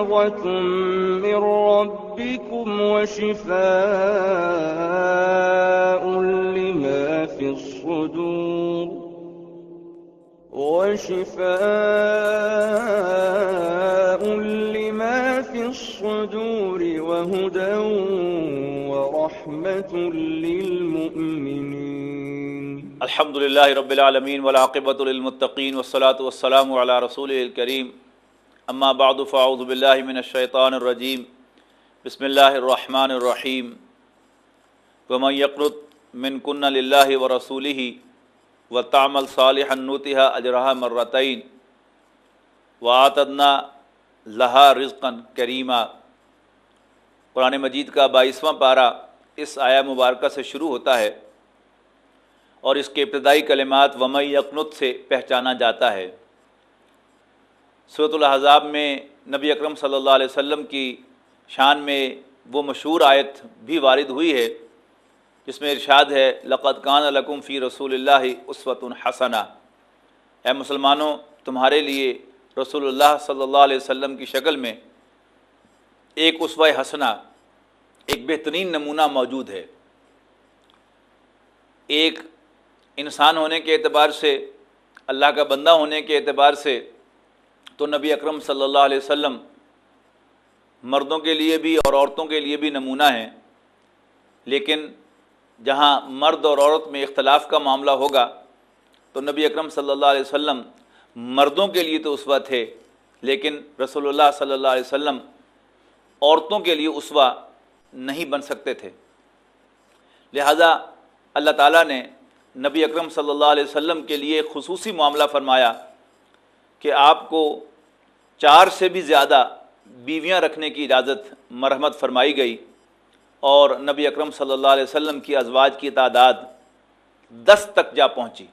ورحمة من ربكم وشفاء لما في الصدور وهدى ورحمة للمؤمنين. الحمد للہ رب العالمین والعاقبۃ للمتقین والصلاة والسلام علی رسولہ الکریم. اما بعد فاعوذ باللہ من الشیطان الرجیم. بسم اللہ الرحمن الرحیم. ومن یقنط منکن للہ ورسولہ وتعمل صالحا نؤتها اجرها مرتين واعتدنا لها رزقا کریما. قرآن مجید کا 22واں پارہ اس آیہ مبارکہ سے شروع ہوتا ہے اور اس کے ابتدائی کلمات ومن یقنط سے پہچانا جاتا ہے. سورۃ الاحزاب میں نبی اکرم صلی اللہ علیہ وسلم کی شان میں وہ مشہور آیت بھی وارد ہوئی ہے جس میں ارشاد ہے لقد کان لکم فی رسول اللہ اسوۃ حسنہ. اے مسلمانوں، تمہارے لیے رسول اللہ صلی اللہ علیہ وسلم کی شکل میں ایک اسوہ حسنہ، ایک بہترین نمونہ موجود ہے. ایک انسان ہونے کے اعتبار سے، اللہ کا بندہ ہونے کے اعتبار سے تو نبی اکرم صلی اللہ علیہ وسلم مردوں کے لیے بھی اور عورتوں کے لیے بھی نمونہ ہیں. لیکن جہاں مرد اور عورت میں اختلاف کا معاملہ ہوگا تو نبی اکرم صلی اللہ علیہ وسلم مردوں کے لیے تو اسوہ تھے، لیکن رسول اللہ صلی اللہ علیہ وسلم عورتوں کے لیے اسوہ نہیں بن سکتے تھے. لہذا اللہ تعالیٰ نے نبی اکرم صلی اللہ علیہ وسلم کے لیے خصوصی معاملہ فرمایا کہ آپ کو 4 سے بھی زیادہ بیویاں رکھنے کی اجازت مرحمت فرمائی گئی، اور نبی اکرم صلی اللہ علیہ وسلم کی ازواج کی تعداد 10 تک جا پہنچی.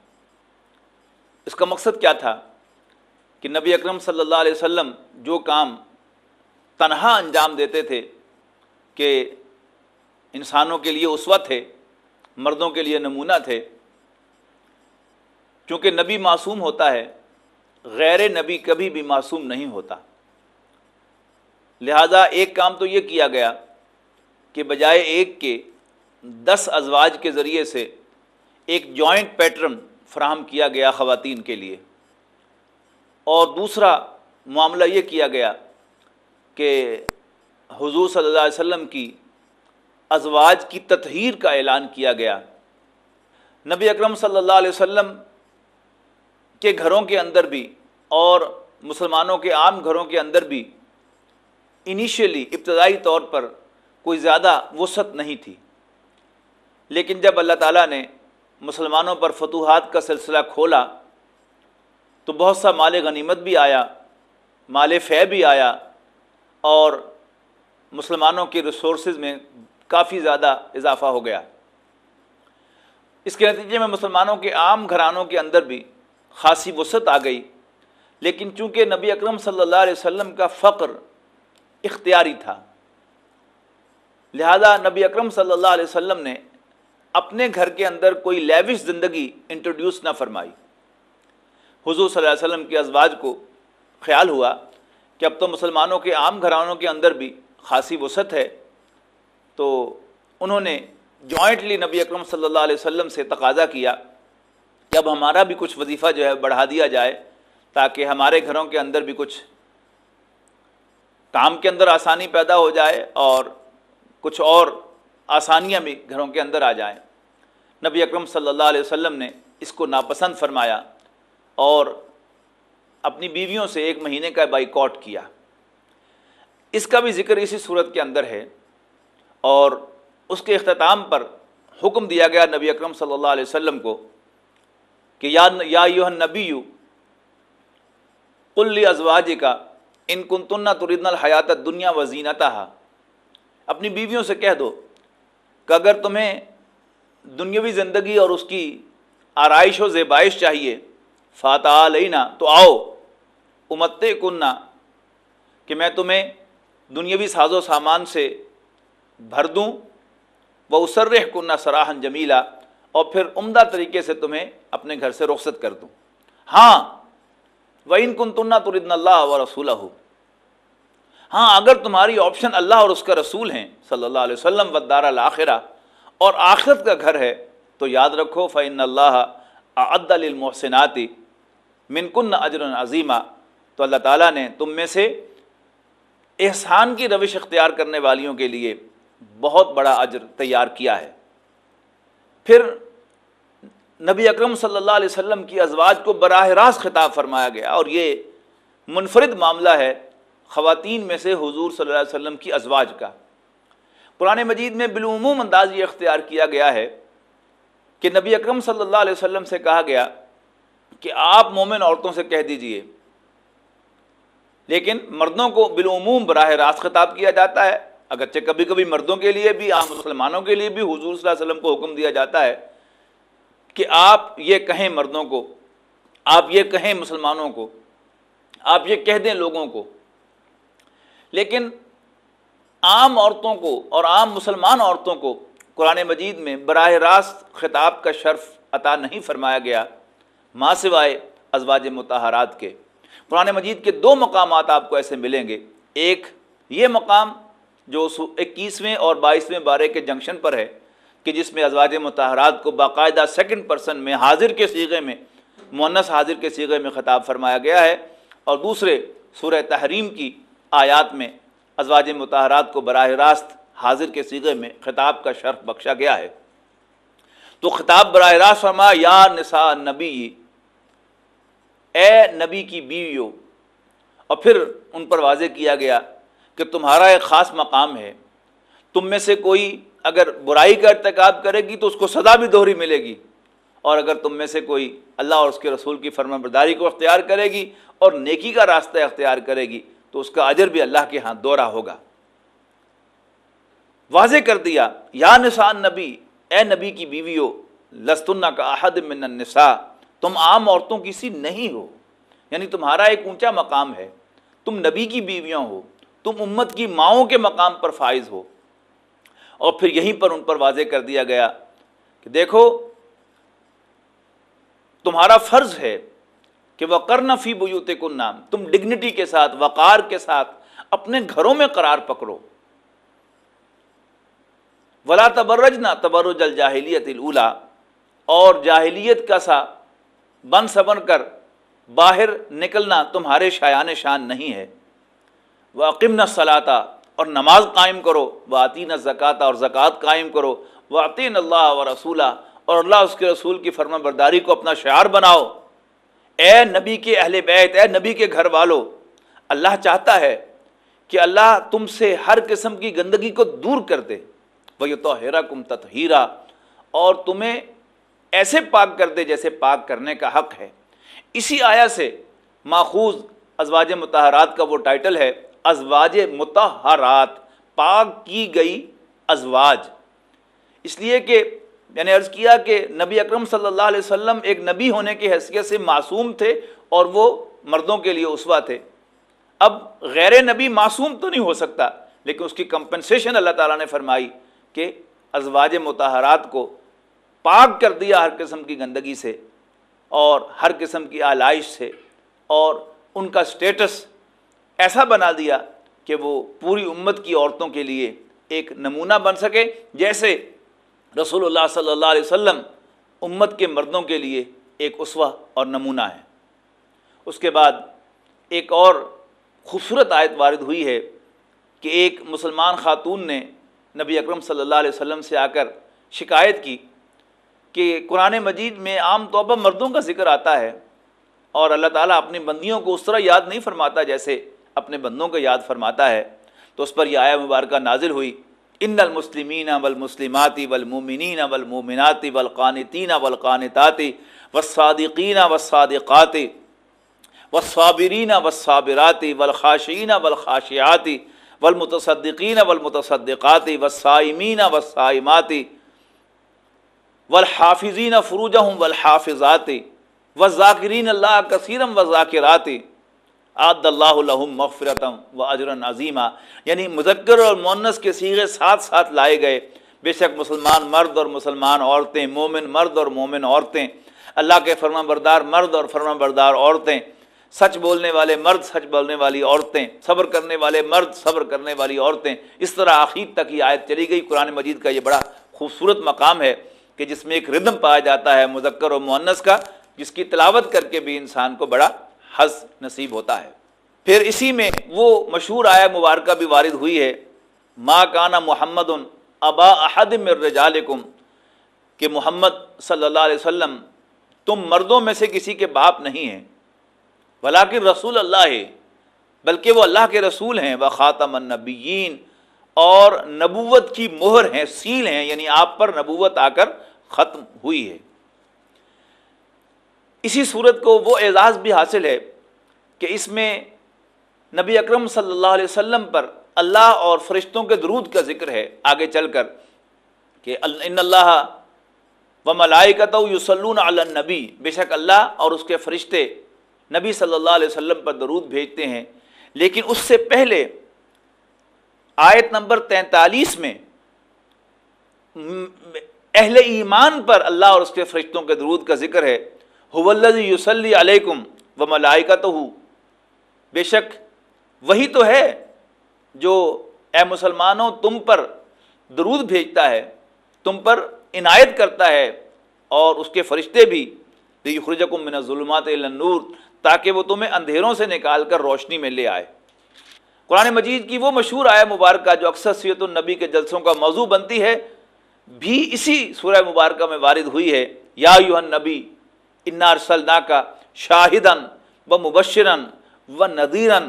اس کا مقصد کیا تھا کہ نبی اکرم صلی اللہ علیہ وسلم جو کام تنہا انجام دیتے تھے کہ انسانوں کے لیے اسوہ تھے، مردوں کے لیے نمونہ تھے. چونکہ نبی معصوم ہوتا ہے، غیر نبی کبھی بھی معصوم نہیں ہوتا. لہذا ایک کام تو یہ کیا گیا کہ بجائے ایک کے 10 ازواج کے ذریعے سے ایک جوائنٹ پیٹرن فراہم کیا گیا خواتین کے لیے. اور دوسرا معاملہ یہ کیا گیا کہ حضور صلی اللہ علیہ وسلم کی ازواج کی تطہیر کا اعلان کیا گیا. نبی اکرم صلی اللہ علیہ وسلم کے گھروں کے اندر بھی اور مسلمانوں کے عام گھروں کے اندر بھی انیشیلی ابتدائی طور پر کوئی زیادہ وسعت نہیں تھی. لیکن جب اللہ تعالیٰ نے مسلمانوں پر فتوحات کا سلسلہ کھولا تو بہت سا مال غنیمت بھی آیا، مال فے بھی آیا، اور مسلمانوں کے ریسورسز میں کافی زیادہ اضافہ ہو گیا. اس کے نتیجے میں مسلمانوں کے عام گھرانوں کے اندر بھی خاصی وسعت آ گئی. لیکن چونکہ نبی اکرم صلی اللہ علیہ وسلم کا فقر اختیاری تھا، لہذا نبی اکرم صلی اللہ علیہ وسلم نے اپنے گھر کے اندر کوئی لیوش زندگی انٹروڈیوس نہ فرمائی. حضور صلی اللہ علیہ وسلم کی ازواج کو خیال ہوا کہ اب تو مسلمانوں کے عام گھرانوں کے اندر بھی خاصی وسعت ہے، تو انہوں نے جوائنٹلی نبی اکرم صلی اللہ علیہ وسلم سے تقاضا کیا کہ اب ہمارا بھی کچھ وظیفہ جو ہے بڑھا دیا جائے تاکہ ہمارے گھروں کے اندر بھی کچھ کام کے اندر آسانی پیدا ہو جائے اور کچھ اور آسانیاں بھی گھروں کے اندر آ جائیں. نبی اکرم صلی اللہ علیہ وسلم نے اس کو ناپسند فرمایا اور اپنی بیویوں سے 1 مہینے کا بائیکاٹ کیا. اس کا بھی ذکر اسی صورت کے اندر ہے، اور اس کے اختتام پر حکم دیا گیا نبی اکرم صلی اللہ علیہ وسلم کو کہ یا ایھا النبی قل لازواجک ان کنتن تردن الحیات الدنیا وزینتہا. اپنی بیویوں سے کہہ دو کہ اگر تمہیں دنیاوی زندگی اور اس کی آرائش و زیبائش چاہیے فاتعالینا، تو آؤ امتعکنہ، کہ میں تمہیں دنیاوی ساز و سامان سے بھر دوں، وَأُسَرِّحْكُنَّ سَرَاحًا جَمِيلًا، اور پھر عمدہ طریقے سے تمہیں اپنے گھر سے رخصت کر دوں. ہاں وَإِن كُنتُنَّ تُرِدْنَ اللَّهَ وَرَسُولَهُ، ہاں اگر تمہاری آپشن اللہ اور اس کا رسول ہیں صلی اللہ علیہ وسلم والدار الآخرہ اور آخرت کا گھر ہے تو یاد رکھو فإن اللہ اعد للمحسنات منکن اجرا عظیما، تو اللہ تعالیٰ نے تم میں سے احسان کی روش اختیار کرنے والیوں کے لیے بہت بڑا اجر تیار کیا ہے۔ پھر نبی اکرم صلی اللہ علیہ وسلم کی ازواج کو براہ راست خطاب فرمایا گیا، اور یہ منفرد معاملہ ہے خواتین میں سے حضور صلی اللہ علیہ وسلم کی ازواج کا۔ قرآن مجید میں بالعموم انداز یہ اختیار کیا گیا ہے کہ نبی اکرم صلی اللہ علیہ وسلم سے کہا گیا کہ آپ مومن عورتوں سے کہہ دیجئے، لیکن مردوں کو بالعموم براہ راست خطاب کیا جاتا ہے، اگرچہ کبھی کبھی مردوں کے لیے بھی، عام مسلمانوں کے لیے بھی حضور صلی اللہ علیہ وسلم کو حکم دیا جاتا ہے کہ آپ یہ کہیں مردوں کو، آپ یہ کہیں مسلمانوں کو، آپ یہ کہہ دیں لوگوں کو، لیکن عام عورتوں کو اور عام مسلمان عورتوں کو قرآن مجید میں براہ راست خطاب کا شرف عطا نہیں فرمایا گیا ماں سوائے ازواج مطہرات کے۔ قرآن مجید کے دو مقامات آپ کو ایسے ملیں گے، ایک یہ مقام جو 21ویں اور 22ویں بارے کے جنکشن پر ہے کہ جس میں ازواج مطہرات کو باقاعدہ سیکنڈ پرسن میں حاضر کے صیغے میں، مؤنث حاضر کے صیغے میں خطاب فرمایا گیا ہے، اور دوسرے سورہ تحریم کی آیات میں ازواج مطہرات کو براہ راست حاضر کے صیغے میں خطاب کا شرف بخشا گیا ہے۔ تو خطاب براہ راست فرمایا یا نساء النبی، اے نبی کی بیویوں، اور پھر ان پر واضح کیا گیا کہ تمہارا ایک خاص مقام ہے، تم میں سے کوئی اگر برائی کا ارتکاب کرے گی تو اس کو سزا بھی دوہری ملے گی، اور اگر تم میں سے کوئی اللہ اور اس کے رسول کی فرمانبرداری کو اختیار کرے گی اور نیکی کا راستہ اختیار کرے گی تو اس کا اجر بھی اللہ کے ہاں دوہرا ہوگا۔ واضح کر دیا یا نساء النبی، اے نبی کی بیویوں، لستن کاحد من النساء، تم عام عورتوں کی سی نہیں ہو، یعنی تمہارا ایک اونچا مقام ہے، تم نبی کی بیویاں ہو، تم امت کی ماؤں کے مقام پر فائز ہو۔ اور پھر یہیں پر ان پر واضح کر دیا گیا کہ دیکھو تمہارا فرض ہے کہ وقرن فی بیوتکن، تم ڈگنیٹی کے ساتھ، وقار کے ساتھ اپنے گھروں میں قرار پکڑو، ولا تبرجن تبرج الجاہلیت الاولی، اور جاہلیت کا سا بن سبن کر باہر نکلنا تمہارے شایان شان نہیں ہے۔ وَأَقِمْنَ الصَّلَاةَ، اور نماز قائم کرو، وَآتِينَ الزَّكَاةَ، اور زکوٰۃ قائم کرو، وَأَطِيعْنَ اللَّهَ وَرَسُولَهُ، اور اللہ اس کے رسول کی فرمان برداری کو اپنا شعار بناؤ۔ اے نبی کے اہل بیت، اے نبی کے گھر والو، اللہ چاہتا ہے کہ اللہ تم سے ہر قسم کی گندگی کو دور کر دے، وَيُطَهِّرَكُمْ تَطْهِيرًا، اور تمہیں ایسے پاک کر دے جیسے پاک کرنے کا حق ہے۔ اسی آیت سے ماخوذ ازواج مطہرات کا وہ ٹائٹل ہے، ازواج مطہرات، پاک کی گئی ازواج، اس لیے کہ میں نے عرض کیا کہ نبی اکرم صلی اللہ علیہ وسلم ایک نبی ہونے کی حیثیت سے معصوم تھے اور وہ مردوں کے لیے اسوہ تھے۔ اب غیر نبی معصوم تو نہیں ہو سکتا، لیکن اس کی کمپنسیشن اللہ تعالیٰ نے فرمائی کہ ازواج مطہرات کو پاک کر دیا ہر قسم کی گندگی سے اور ہر قسم کی آلائش سے، اور ان کا سٹیٹس ایسا بنا دیا کہ وہ پوری امت کی عورتوں کے لیے ایک نمونہ بن سکے، جیسے رسول اللہ صلی اللہ علیہ وسلم امت کے مردوں کے لیے ایک اسوہ اور نمونہ ہے۔ اس کے بعد ایک اور خوبصورت آیت وارد ہوئی ہے کہ ایک مسلمان خاتون نے نبی اکرم صلی اللہ علیہ وسلم سے آ کر شکایت کی کہ قرآن مجید میں عام طور پر مردوں کا ذکر آتا ہے اور اللہ تعالیٰ اپنی بندیوں کو اس طرح یاد نہیں فرماتا جیسے اپنے بندوں کو یاد فرماتا ہے۔ تو اس پر یہ آیت مبارکہ نازل ہوئی، ان المسلمین والمسلمات والمؤمنین والمؤمنات والقانتین والقانتات والصادقین والصادقات والصابرین والصابرات والخاشعین والخاشعات والمتصدقین والمتصدقات والصائمین والصائمات والحافظین فروجہم والحافظات والذاکرین اللہ کثیرا والذاکرات اعد اللہ لہم مغفرۃ واجرا عظیما، یعنی مذکر اور مؤنث کے صیغے ساتھ ساتھ لائے گئے۔ بے شک مسلمان مرد اور مسلمان عورتیں، مومن مرد اور مومن عورتیں، اللہ کے فرمان بردار مرد اور فرمان بردار عورتیں سچ بولنے والے مرد، سچ بولنے والی عورتیں، صبر کرنے والے مرد، صبر کرنے والی عورتیں، اس طرح آخر تک یہ آیت چلی گئی۔ قرآن مجید کا یہ بڑا خوبصورت مقام ہے کہ جس میں ایک ردم پایا جاتا ہے مذکر و مؤنث کا، جس کی تلاوت کر کے بھی انسان کو بڑا حظ نصیب ہوتا ہے۔ پھر اسی میں وہ مشہور آیت مبارکہ بھی وارد ہوئی ہے، ما کان محمد ابا احد من رجالکم، کہ محمد صلی اللہ علیہ وسلم تم مردوں میں سے کسی کے باپ نہیں ہیں، ولیکن رسول اللہ ہے، بلکہ وہ اللہ کے رسول ہیں، وخاتم النبیین، اور نبوت کی مہر ہیں، سیل ہیں، یعنی آپ پر نبوت آ کر ختم ہوئی ہے۔ اسی صورت کو وہ اعزاز بھی حاصل ہے کہ اس میں نبی اکرم صلی اللہ علیہ وسلم پر اللہ اور فرشتوں کے درود کا ذکر ہے آگے چل کر، کہ ان اللہ وملائکتہ یصلون علی النبی، بے شک اللہ اور اس کے فرشتے نبی صلی اللہ علیہ وسلم پر درود بھیجتے ہیں۔ لیکن اس سے پہلے آیت نمبر 43 میں اہل ایمان پر اللہ اور اس کے فرشتوں کے درود کا ذکر ہے، هو الذی یصلی علیکم وملائکتہ، بے شک وہی تو ہے جو اے مسلمانوں تم پر درود بھیجتا ہے، تم پر عنایت کرتا ہے، اور اس کے فرشتے بھی، لیخرجکم من الظلمات الی النور، تاکہ وہ تمہیں اندھیروں سے نکال کر روشنی میں لے آئے۔ قرآن مجید کی وہ مشہور آیت مبارکہ جو اکثر سیرت النبی کے جلسوں کا موضوع بنتی ہے، بھی اسی سورہ مبارکہ میں وارد ہوئی ہے، یا ایھا النبی انا ارسلناک شاہدا ومبشرا ونذیرا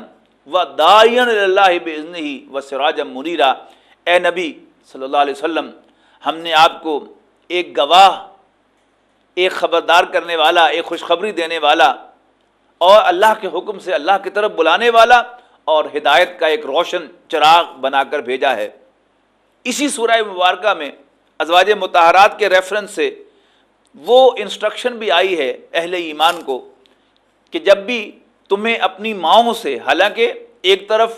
وداعیا الی اللہ باذنہ وسراجا منیرا، اے نبی صلی اللہ علیہ وسلم، ہم نے آپ کو ایک گواہ، ایک خبردار کرنے والا، ایک خوشخبری دینے والا، اور اللہ کے حکم سے اللہ کی طرف بلانے والا، اور ہدایت کا ایک روشن چراغ بنا کر بھیجا ہے۔ اسی سورہ مبارکہ میں ازواج مطہرات کے ریفرنس سے وہ انسٹرکشن بھی آئی ہے اہل ایمان کو کہ جب بھی تمہیں اپنی ماؤں سے، حالانکہ ایک طرف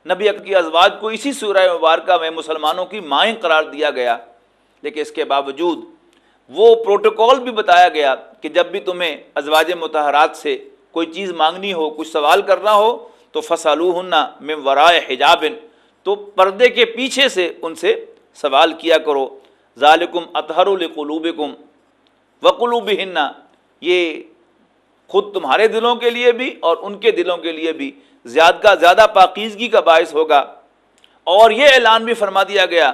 نبی اکرم کی ازواج کو اسی سورہ مبارکہ میں مسلمانوں کی مائیں قرار دیا گیا، لیکن اس کے باوجود وہ پروٹوکول بھی بتایا گیا کہ جب بھی تمہیں ازواج مطہرات سے کوئی چیز مانگنی ہو، کچھ سوال کرنا ہو، تو فَاسْأَلُوهُنَّ مِنْ وَرَاءِ حِجَابٍ، تو پردے کے پیچھے سے ان سے سوال کیا کرو، ذَلِكُمْ أَطْهَرُ لِقُلُوبِكُمْ وَقُلُوبِهِنَّ، یہ خود تمہارے دلوں کے لیے بھی اور ان کے دلوں کے لیے بھی زیادہ پاکیزگی کا باعث ہوگا۔ اور یہ اعلان بھی فرما دیا گیا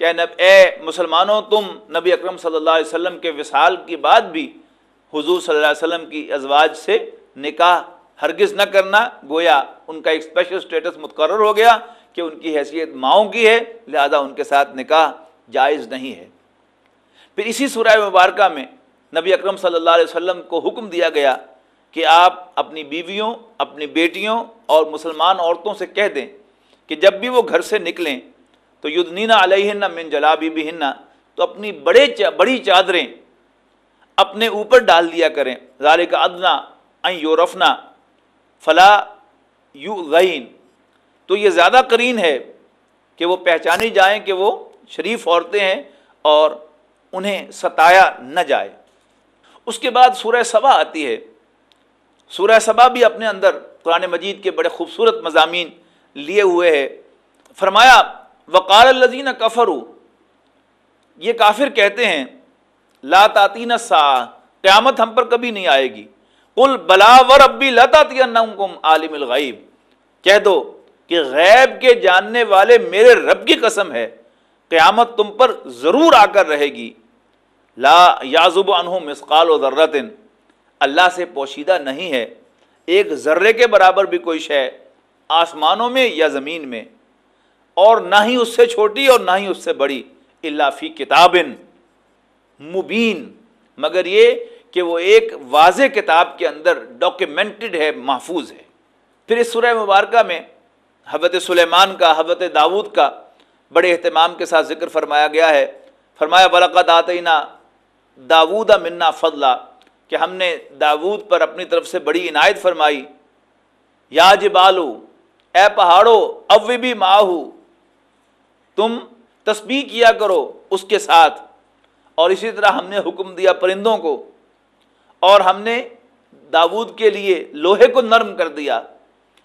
کہ اے مسلمانوں، تم نبی اکرم صلی اللہ علیہ وسلم کے وصال کے بعد بھی حضور صلی اللہ علیہ وسلم کی ازواج سے نکاح ہرگز نہ کرنا، گویا ان کا ایک اسپیشل اسٹیٹس متقرر ہو گیا کہ ان کی حیثیت ماؤں کی ہے، لہذا ان کے ساتھ نکاح جائز نہیں ہے۔ پھر اسی سورہ مبارکہ میں نبی اکرم صلی اللہ علیہ وسلم کو حکم دیا گیا کہ آپ اپنی بیویوں، اپنی بیٹیوں اور مسلمان عورتوں سے کہہ دیں کہ جب بھی وہ گھر سے نکلیں تو یدنین علیہن من جلابیبہن، تو اپنی بڑی چادریں اپنے اوپر ڈال دیا کریں، ذالک ادنی ان یعرفن فلا یؤذین، تو یہ زیادہ قرین ہے کہ وہ پہچانی جائیں کہ وہ شریف عورتیں ہیں اور انہیں ستایا نہ جائے۔ اس کے بعد سورہ سبا آتی ہے۔ سورہ سبا بھی اپنے اندر قرآن مجید کے بڑے خوبصورت مضامین لیے ہوئے ہے۔ فرمایا وقال الذین کفروا، یہ کافر کہتے ہیں لا تاتین الساعہ، قیامت ہم پر کبھی نہیں آئے گی، قل بلا وربی لتاتینکم عالم الغیب، کہہ دو کہ غیب کے جاننے والے میرے رب کی قسم ہے قیامت تم پر ضرور آ کر رہے گی، لا یعزب عنہ مثقال ذرۃ، اللہ سے پوشیدہ نہیں ہے ایک ذرے کے برابر بھی کوئی شے آسمانوں میں یا زمین میں، اور نہ ہی اس سے چھوٹی اور نہ ہی اس سے بڑی، الا فی کتاب مبین، مگر یہ کہ وہ ایک واضح کتاب کے اندر ڈاکیومنٹڈ ہے، محفوظ ہے۔ پھر اس سورہ مبارکہ میں حضرت سلیمان کا، حضرت داؤد کا بڑے اہتمام کے ساتھ ذکر فرمایا گیا ہے۔ فرمایا وَلَقَدْ آتَيْنَا داؤد منا فضلا، کہ ہم نے داؤد پر اپنی طرف سے بڑی عنایت فرمائی، یا جبالو، اے پہاڑو، اوبی معاہو، تم تسبیح کیا کرو اس کے ساتھ، اور اسی طرح ہم نے حکم دیا پرندوں کو، اور ہم نے داود کے لیے لوہے کو نرم کر دیا،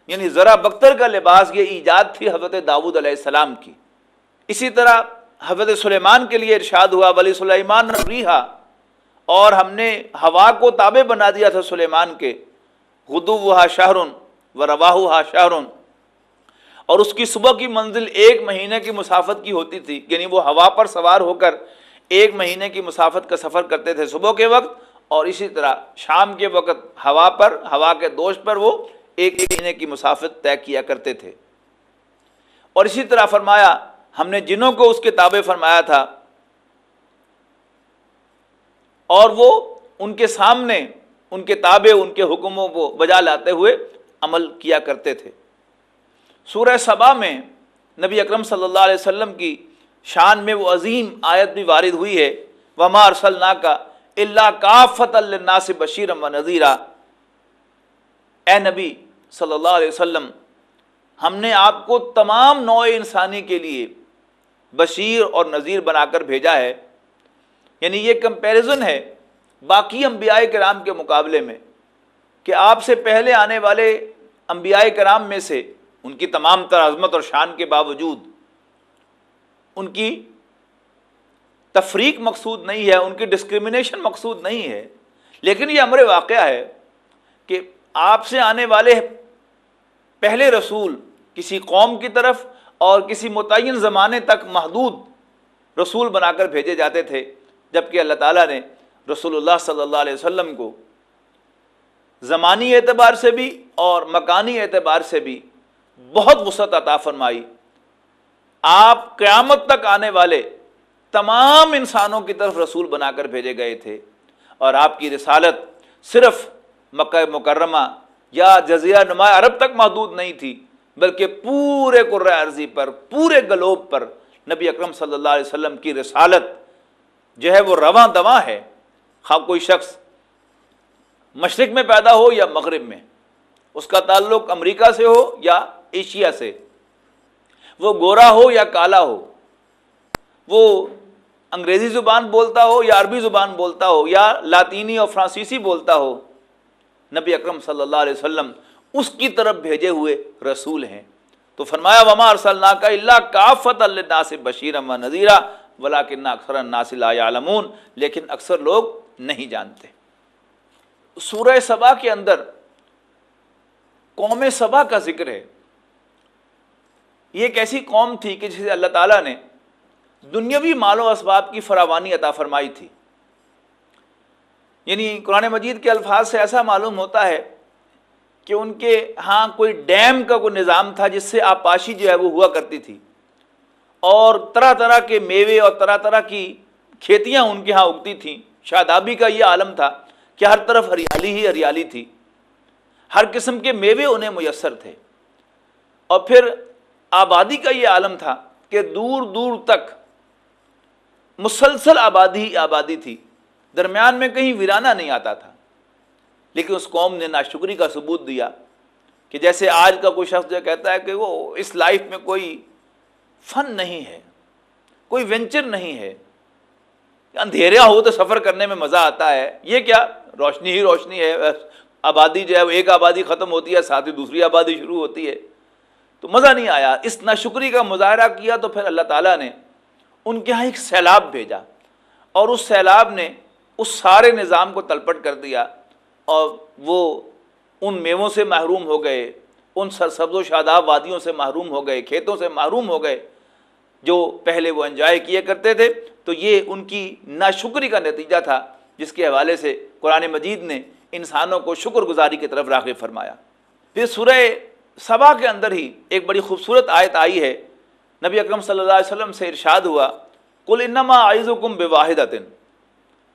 یعنی ذرا بختر کا لباس یہ ایجاد تھی حضرت داود علیہ السلام کی۔ اسی طرح حضرت سلیمان کے لیے ارشاد ہوا ولی سلیمان ریحا، اور ہم نے ہوا کو تابع بنا دیا تھا سلیمان کے، غدوہا شہر و رواہا شہر، اور اس کی صبح کی منزل 1 مہینے کی مسافت کی ہوتی تھی، یعنی وہ ہوا پر سوار ہو کر 1 مہینے کی مسافت کا سفر کرتے تھے صبح کے وقت، اور اسی طرح شام کے وقت ہوا کے دوش پر وہ 1 مہینے کی مسافت طے کیا کرتے تھے۔ اور اسی طرح فرمایا ہم نے جنوں کو اس کے تابع فرمایا تھا، اور وہ ان کے سامنے ان کے تابع ان کے حکموں کو بجا لاتے ہوئے عمل کیا کرتے تھے۔ سورہ سبا میں نبی اکرم صلی اللہ علیہ وسلم کی شان میں وہ عظیم آیت بھی وارد ہوئی ہے، وَمَا أَرْسَلْنَاكَ إِلَّا كَافَّةً لِلنَّاسِ بَشِيرًا وَنَذِيرًا، اے نبی صلی اللہ علیہ وسلم، ہم نے آپ کو تمام نوع انسانی کے لیے بشیر اور نذیر بنا کر بھیجا ہے۔ یعنی یہ کمپیریزن ہے باقی انبیاء کرام کے مقابلے میں، کہ آپ سے پہلے آنے والے انبیاء کرام میں سے ان کی تمام تر عظمت اور شان کے باوجود ان کی تفریق مقصود نہیں ہے، ان کی ڈسکریمنیشن مقصود نہیں ہے، لیکن یہ امر واقعہ ہے کہ آپ سے آنے والے پہلے رسول کسی قوم کی طرف اور کسی متعین زمانے تک محدود رسول بنا کر بھیجے جاتے تھے، جبکہ اللہ تعالیٰ نے رسول اللہ صلی اللہ علیہ وسلم کو زمانی اعتبار سے بھی اور مکانی اعتبار سے بھی بہت وسعت عطا فرمائی۔ آپ قیامت تک آنے والے تمام انسانوں کی طرف رسول بنا کر بھیجے گئے تھے، اور آپ کی رسالت صرف مکہ مکرمہ یا جزیرہ نما عرب تک محدود نہیں تھی، بلکہ پورے کرۂ ارضی پر، پورے گلوب پر نبی اکرم صلی اللہ علیہ وسلم کی رسالت جو ہے وہ رواں دواں ہے۔ خواہ کوئی شخص مشرق میں پیدا ہو یا مغرب میں، اس کا تعلق امریکہ سے ہو یا ایشیا سے، وہ گورا ہو یا کالا ہو، وہ انگریزی زبان بولتا ہو یا عربی زبان بولتا ہو یا لاطینی اور فرانسیسی بولتا ہو، نبی اکرم صلی اللہ علیہ وسلم اس کی طرف بھیجے ہوئے رسول ہیں۔ تو فرمایا وما ارسلناک الا کافۃ للناس بشیرا ونذیرا ولکن اکثر الناس لا یعلمون، لیکن اکثر لوگ نہیں جانتے۔ سورہ سبا کے اندر قوم سبا کا ذکر ہے۔ یہ ایک ایسی قوم تھی کہ جسے اللہ تعالیٰ نے دنیاوی مال و اسباب کی فراوانی عطا فرمائی تھی۔ یعنی قرآن مجید کے الفاظ سے ایسا معلوم ہوتا ہے کہ ان کے ہاں کوئی ڈیم کا کوئی نظام تھا جس سے آبپاشی جو ہے وہ ہوا کرتی تھی، اور طرح طرح کے میوے اور طرح طرح کی کھیتیاں ان کے ہاں اگتی تھیں۔ شادابی کا یہ عالم تھا کہ ہر طرف ہریالی ہی ہریالی تھی، ہر قسم کے میوے انہیں میسر تھے، اور پھر آبادی کا یہ عالم تھا کہ دور دور تک مسلسل آبادی ہی آبادی تھی، درمیان میں کہیں ویرانہ نہیں آتا تھا۔ لیکن اس قوم نے ناشکری کا ثبوت دیا کہ جیسے آج کا کوئی شخص جو کہتا ہے کہ وہ اس لائف میں کوئی فن نہیں ہے، کوئی وینچر نہیں ہے، اندھیرا ہو تو سفر کرنے میں مزہ آتا ہے، یہ کیا روشنی ہی روشنی ہے، آبادی جو ہے وہ ایک آبادی ختم ہوتی ہے ساتھ ہی دوسری آبادی شروع ہوتی ہے، تو مزہ نہیں آیا۔ اس ناشکری کا مظاہرہ کیا تو پھر اللہ تعالیٰ نے ان کے ہاں ایک سیلاب بھیجا، اور اس سیلاب نے اس سارے نظام کو تلپٹ کر دیا، اور وہ ان میووں سے محروم ہو گئے، ان سرسبز و شاداب وادیوں سے محروم ہو گئے، کھیتوں سے محروم ہو گئے جو پہلے وہ انجوائے کیے کرتے تھے۔ تو یہ ان کی ناشکری کا نتیجہ تھا، جس کے حوالے سے قرآن مجید نے انسانوں کو شکر گزاری کی طرف راغب فرمایا۔ پھر سورہ سبا کے اندر ہی ایک بڑی خوبصورت آیت آئی ہے، نبی اکرم صلی اللہ علیہ وسلم سے ارشاد ہوا قل انما اعظکم بواحدۃ،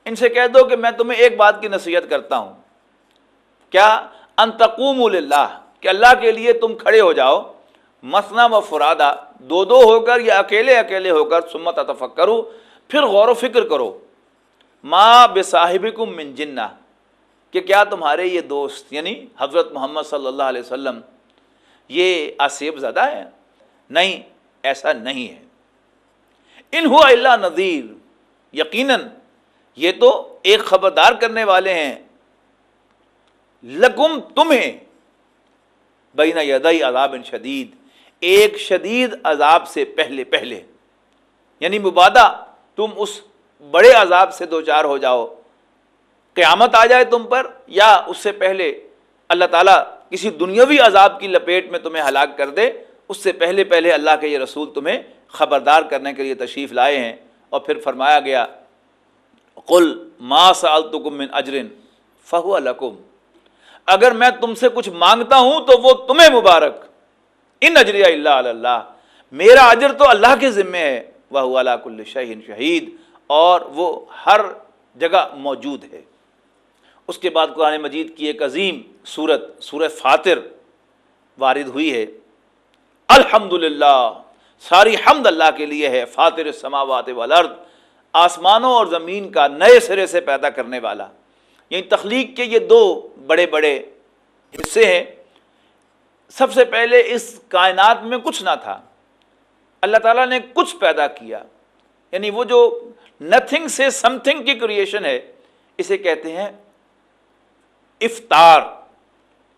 ان سے کہہ دو کہ میں تمہیں ایک بات کی نصیحت کرتا ہوں، کیا ان تقوموا للہ، کہ اللہ کے لیے تم کھڑے ہو جاؤ، مثنی و فرادا، دو دو ہو کر یا اکیلے اکیلے ہو کر، ثم تتفکروا، پھر غور و فکر کرو، ما بصاحبکم من جنہ، کہ کیا تمہارے یہ دوست یعنی حضرت محمد صلی اللہ علیہ وسلم یہ آسیب زدہ ہے؟ نہیں، ایسا نہیں ہے۔ ان ہوا الا نذیر، یقیناً یہ تو ایک خبردار کرنے والے ہیں، لکم تمہیں بین یدی عذاب شدید، ایک شدید عذاب سے پہلے، یعنی مبادا تم اس بڑے عذاب سے دوچار ہو جاؤ، قیامت آ جائے تم پر، یا اس سے پہلے اللہ تعالیٰ کسی دنیاوی عذاب کی لپیٹ میں تمہیں ہلاک کر دے، اس سے پہلے اللہ کے یہ رسول تمہیں خبردار کرنے کے لیے تشریف لائے ہیں۔ اور پھر فرمایا گیا قل ما سألتکم من اجر فہو لکم، اگر میں تم سے کچھ مانگتا ہوں تو وہ تمہیں مبارک، ان اجریہ الا علی اللہ، میرا اجر تو اللہ کے ذمے ہے، وہو علی کل شیء شہید، اور وہ ہر جگہ موجود ہے۔ اس کے بعد قرآن مجید کی ایک عظیم سورت سورہ فاطر وارد ہوئی ہے۔ الحمدللہ، ساری حمد اللہ کے لیے ہے، فاطر السماوات والارض، آسمانوں اور زمین کا نئے سرے سے پیدا کرنے والا۔ یعنی تخلیق کے یہ دو بڑے بڑے حصے ہیں۔ سب سے پہلے اس کائنات میں کچھ نہ تھا، اللہ تعالیٰ نے کچھ پیدا کیا، یعنی وہ جو نتھنگ سے سم تھنگ کی کریشن ہے، اسے کہتے ہیں افطار،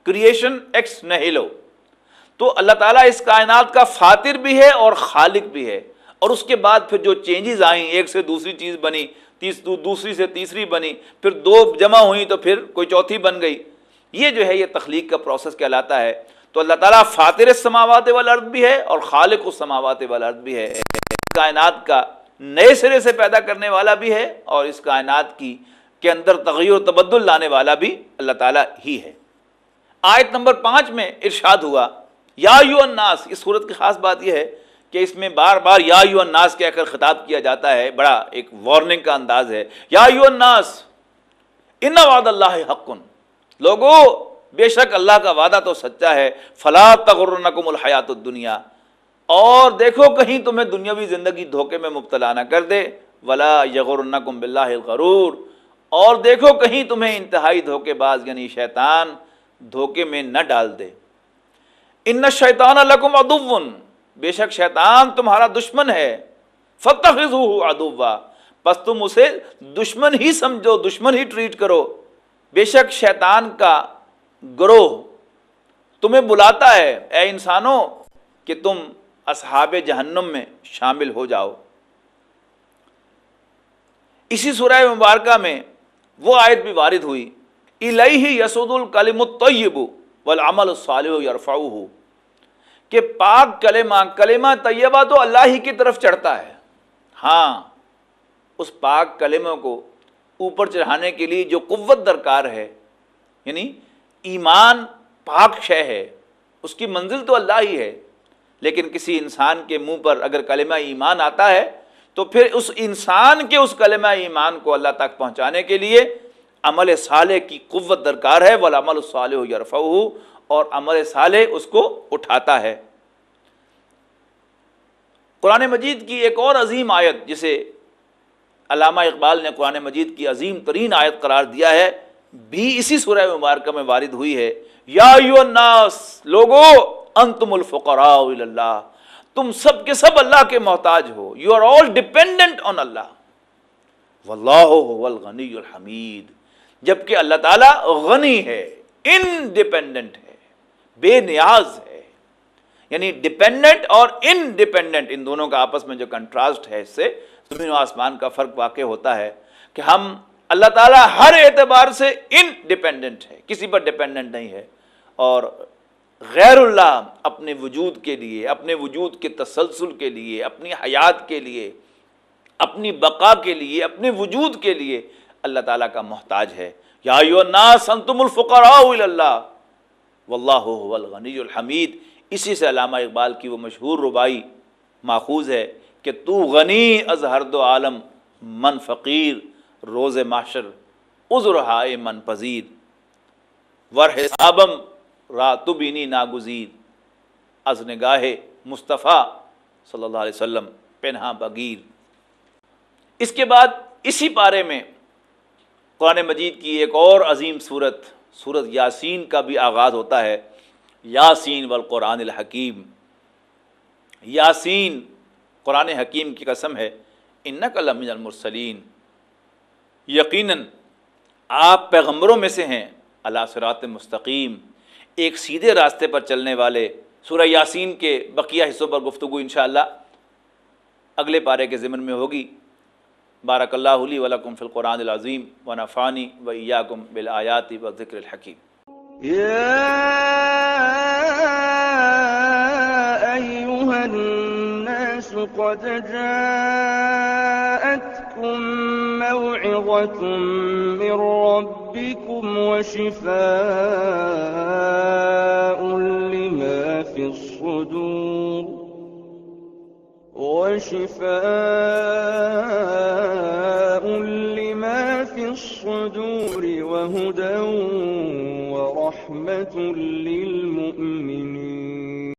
کریشن ایکس نہیلو۔ تو اللہ تعالیٰ اس کائنات کا فاطر بھی ہے اور خالق بھی ہے، اور اس کے بعد پھر جو چینجز آئیں، ایک سے دوسری چیز بنی، دوسری سے تیسری بنی، پھر دو جمع ہوئیں تو پھر کوئی چوتھی بن گئی، یہ جو ہے یہ تخلیق کا پروسیس کہلاتا ہے۔ تو اللہ تعالیٰ فاطر السماوات والارض بھی ہے اور خالق السماوات والارض بھی ہے، کائنات کا نئے سرے سے پیدا کرنے والا بھی ہے، اور اس کائنات کی کے اندر تغیر و تبدل لانے والا بھی اللہ تعالیٰ ہی ہے۔ آیت نمبر 5 میں ارشاد ہوا یا ایھا الناس، اس صورت کی خاص بات یہ ہے کہ اس میں بار بار یا ایھا الناس کہہ کر خطاب کیا جاتا ہے، بڑا ایک وارننگ کا انداز ہے۔ یا ایھا الناس ان وعد اللہ حق، لوگو بے شک اللہ کا وعدہ تو سچا ہے، فلا تغرنکم الحیات الدنیا، اور دیکھو کہیں تمہیں دنیاوی زندگی دھوکے میں مبتلا نہ کر دے، ولا یغرنکم باللہ الغرور، اور دیکھو کہیں تمہیں انتہائی دھوکے باز یعنی شیطان دھوکے میں نہ ڈال دے۔ ان الشیطان لکم عدو، بے شک شیطان تمہارا دشمن ہے، فاتخذوہ عدوا، پس تم اسے دشمن ہی سمجھو، دشمن ہی ٹریٹ کرو۔ بے شک شیطان کا گروہ تمہیں بلاتا ہے اے انسانوں کہ تم اصحاب جہنم میں شامل ہو جاؤ۔ اسی سورہ مبارکہ میں وہ آیت بھی وارد ہوئی الیہ یصعد الکلم الطیب والعمل الصالح یرفعہ، کہ پاک کلمہ طیبہ تو اللہ ہی کی طرف چڑھتا ہے، ہاں اس پاک کلمہ کو اوپر چڑھانے کے لیے جو قوت درکار ہے، یعنی ایمان پاک شے ہے، اس کی منزل تو اللہ ہی ہے، لیکن کسی انسان کے منہ پر اگر کلمہ ایمان آتا ہے تو پھر اس انسان کے اس کلمہ ایمان کو اللہ تک پہنچانے کے لیے عمل صالح کی قوت درکار ہے، والعمل الصالح یرفعہ، اور عمل صالح اس کو اٹھاتا ہے۔ قرآن مجید کی ایک اور عظیم آیت جسے علامہ اقبال نے قرآن مجید کی عظیم ترین آیت قرار دیا ہے، بھی اسی سورہ مبارکہ میں وارد ہوئی ہے۔ یا ایھا الناس، لوگو انتم الفقراء الی اللہ، تم سب کے سب اللہ کے محتاج ہو، you are all dependent on Allah, واللہ هو الغنی الحمید، جبکہ اللہ تعالیٰ غنی ہے، انڈیپینڈنٹ ہے، بے نیاز ہے۔ یعنی ڈیپینڈنٹ اور انڈیپینڈنٹ، ان دونوں کا آپس میں جو کنٹراسٹ ہے، اس سے زمین و آسمان کا فرق واقع ہوتا ہے کہ ہم اللہ تعالیٰ ہر اعتبار سے انڈیپینڈنٹ ہے، کسی پر ڈیپینڈنٹ نہیں ہے، اور غیر اللہ اپنے وجود کے لیے، اپنے وجود کے تسلسل کے لیے، اپنی حیات کے لیے، اپنی بقا کے لیے، اپنے وجود کے لیے اللہ تعالیٰ کا محتاج ہے۔ یا ایھا الناس انتم الفقراء الی اللہ واللہ هو الغنی الحمید۔ اسی سے علامہ اقبال کی وہ مشہور ربائی ماخوذ ہے کہ تو غنی از ہر دو عالم، من فقیر روز محشر عذر ہائے من پذیر، ور حسابم را تو بینی ناگزیر، از نگاہ مصطفیٰ صلی اللہ علیہ وسلم پنہا بگیر۔ اس کے بعد اسی پارے میں قرآن مجید کی ایک اور عظیم سورت یاسین کا بھی آغاز ہوتا ہے۔ یاسین والقرآن الحکیم، یاسین قرآن حکیم کی قسم ہے، انک لمن المرسلین، یقیناً آپ پیغمبروں میں سے ہیں، علی صراط مستقیم، ایک سیدھے راستے پر چلنے والے۔ سورہ یاسین کے بقیہ حصوں پر گفتگو انشاءاللہ اگلے پارے کے ضمن میں ہوگی۔ بارک اللہ لی ولکم فی القرآن العظیم ونفعنی وإیاکم بالآیات والذکر الحکیم۔ يا أيها الناس قد جاءتكم موعظة من ربكم وشفاء لما في الصدور وهدى ورحمة للمؤمنين